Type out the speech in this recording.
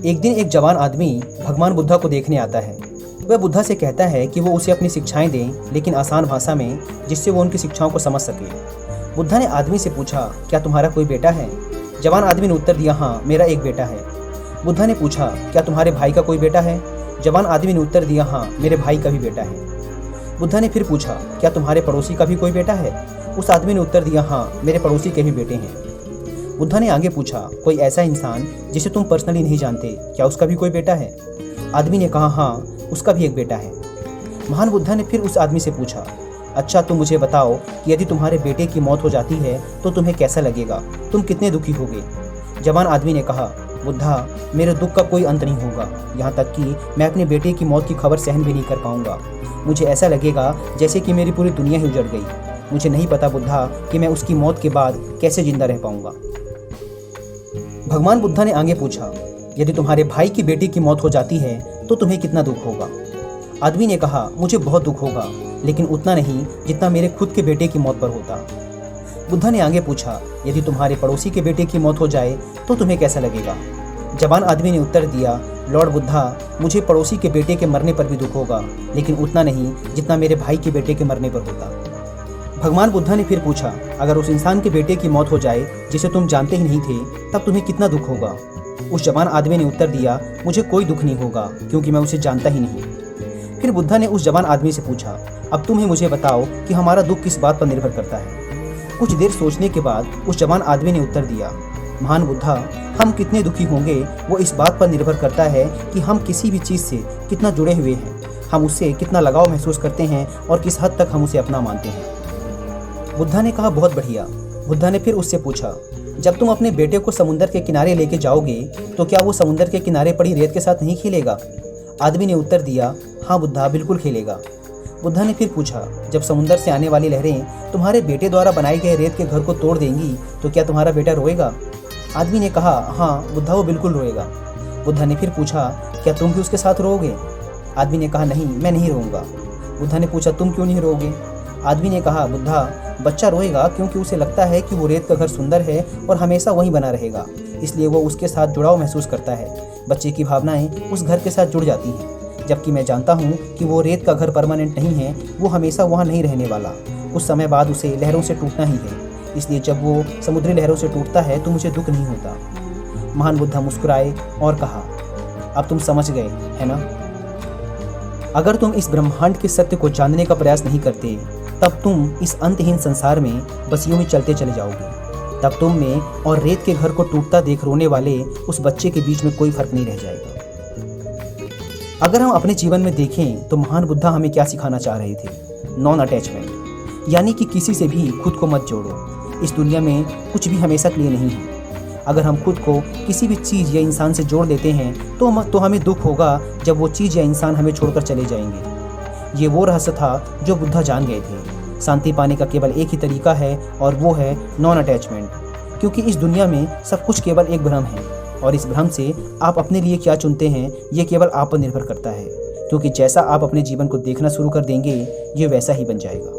एक दिन एक जवान आदमी भगवान बुद्धा को देखने आता है। वह बुद्धा से कहता है कि वो उसे अपनी शिक्षाएं दें, लेकिन आसान भाषा में, जिससे वो उनकी शिक्षाओं को समझ सके। बुद्धा ने आदमी से पूछा, क्या तुम्हारा कोई बेटा है? जवान आदमी ने उत्तर दिया, हाँ, मेरा एक बेटा है। बुद्धा ने पूछा, क्या तुम्हारे भाई का कोई बेटा है? जवान आदमी ने उत्तर दिया, हाँ, मेरे भाई का भी बेटा है। बुद्धा ने फिर पूछा, क्या तुम्हारे पड़ोसी का भी कोई बेटा है? उस आदमी ने उत्तर दिया, हाँ, मेरे पड़ोसी के भी बेटे हैं। बुद्धा ने आगे पूछा, कोई ऐसा इंसान जिसे तुम पर्सनली नहीं जानते, क्या उसका भी कोई बेटा है? आदमी ने कहा, हाँ, उसका भी एक बेटा है। महान बुद्धा ने फिर उस आदमी से पूछा, अच्छा, तुम मुझे बताओ कि यदि तुम्हारे बेटे की मौत हो जाती है तो तुम्हें कैसा लगेगा? तुम कितने दुखी होगे? जवान आदमी ने कहा, बुद्धा, मेरे दुख का कोई अंत नहीं होगा, यहाँ तक कि मैं अपने बेटे की मौत की खबर सहन भी नहीं कर पाऊंगा। मुझे ऐसा लगेगा जैसे कि मेरी पूरी दुनिया ही उजड़ गई। मुझे नहीं पता बुद्धा कि मैं उसकी मौत के बाद कैसे जिंदा रह पाऊंगा। भगवान बुद्धा ने आगे पूछा, यदि तुम्हारे भाई की बेटी की मौत हो जाती है तो तुम्हें कितना दुख होगा? आदमी ने कहा, मुझे बहुत दुख होगा, लेकिन उतना नहीं जितना मेरे खुद के बेटे की मौत पर होता। बुद्धा ने आगे पूछा, यदि तुम्हारे पड़ोसी के बेटे की मौत हो जाए तो तुम्हें कैसा लगेगा? जवान आदमी ने उत्तर दिया, लॉर्ड बुद्धा, मुझे पड़ोसी के बेटे के मरने पर भी दुख होगा, लेकिन उतना नहीं जितना मेरे भाई के बेटे के मरने पर होता। भगवान बुद्धा ने फिर पूछा, अगर उस इंसान के बेटे की मौत हो जाए जिसे तुम जानते ही नहीं थे, तब तुम्हें कितना दुख होगा? उस जवान आदमी ने उत्तर दिया, मुझे कोई दुख नहीं होगा, क्योंकि मैं उसे जानता ही नहीं। फिर बुद्धा ने उस जवान आदमी से पूछा, अब तुम ही मुझे बताओ कि हमारा दुख किस बात पर निर्भर करता है? कुछ देर सोचने के बाद उस जवान आदमी ने उत्तर दिया, महान बुद्धा, हम कितने दुखी होंगे वो इस बात पर निर्भर करता है कि हम किसी भी चीज़ से कितना जुड़े हुए हैं, हम उससे कितना लगाव महसूस करते हैं और किस हद तक हम उसे अपना मानते हैं। बुद्धा ने कहा, बहुत बढ़िया। बुद्धा ने फिर उससे पूछा, जब तुम अपने बेटे को समुद्र के किनारे लेके जाओगे तो क्या वो समुद्र के किनारे पड़ी रेत के साथ नहीं खेलेगा? आदमी ने उत्तर दिया, हाँ बुद्धा, बिल्कुल खेलेगा। बुद्धा ने फिर पूछा, जब समुद्र से आने वाली लहरें तुम्हारे बेटे द्वारा बनाए गए रेत के घर को तोड़ देंगी तो क्या तुम्हारा बेटा रोएगा? आदमी ने कहा, हाँ बुद्धा, वो बिल्कुल रोएगा। बुद्धा ने फिर पूछा, क्या तुम भी उसके साथ रोओगे? आदमी ने कहा, नहीं, मैं नहीं रोऊंगा। बुद्धा ने पूछा, तुम क्यों नहीं रोओगे? आदमी ने कहा, बुद्धा, बच्चा रोएगा क्योंकि उसे लगता है कि वो रेत का घर सुंदर है और हमेशा वहीं बना रहेगा, इसलिए वो उसके साथ जुड़ाव महसूस करता है। बच्चे की भावनाएं उस घर के साथ जुड़ जाती हैं, जबकि मैं जानता हूँ कि वो रेत का घर परमानेंट नहीं है, वो हमेशा वहाँ नहीं रहने वाला। कुछ समय बाद उसे लहरों से टूटना ही है, इसलिए जब वो समुद्री लहरों से टूटता है तो मुझे दुख नहीं होता। महान बुद्धा मुस्कुराए और कहा, अब तुम समझ गए, है ना? अगर तुम इस ब्रह्मांड के सत्य को जानने का प्रयास नहीं करते, तब तुम इस अंतहीन संसार में बस यूं ही चलते चले जाओगे। तब तुम में और रेत के घर को टूटता देख रोने वाले उस बच्चे के बीच में कोई फर्क नहीं रह जाएगा। अगर हम अपने जीवन में देखें तो महान बुद्धा हमें क्या सिखाना चाह रहे थे? नॉन अटैचमेंट, यानी कि किसी से भी खुद को मत जोड़ो। इस दुनिया में कुछ भी हमेशा के लिए नहीं है। अगर हम खुद को किसी भी चीज़ या इंसान से जोड़ लेते हैं तो हमें दुख होगा जब वो चीज़ या इंसान हमें छोड़कर चले जाएंगे। ये वो रहस्य था जो बुद्धा जान गए थे। शांति पाने का केवल एक ही तरीका है और वो है नॉन अटैचमेंट, क्योंकि इस दुनिया में सब कुछ केवल एक भ्रम है और इस भ्रम से आप अपने लिए क्या चुनते हैं ये केवल आप पर निर्भर करता है, क्योंकि जैसा आप अपने जीवन को देखना शुरू कर देंगे ये वैसा ही बन जाएगा।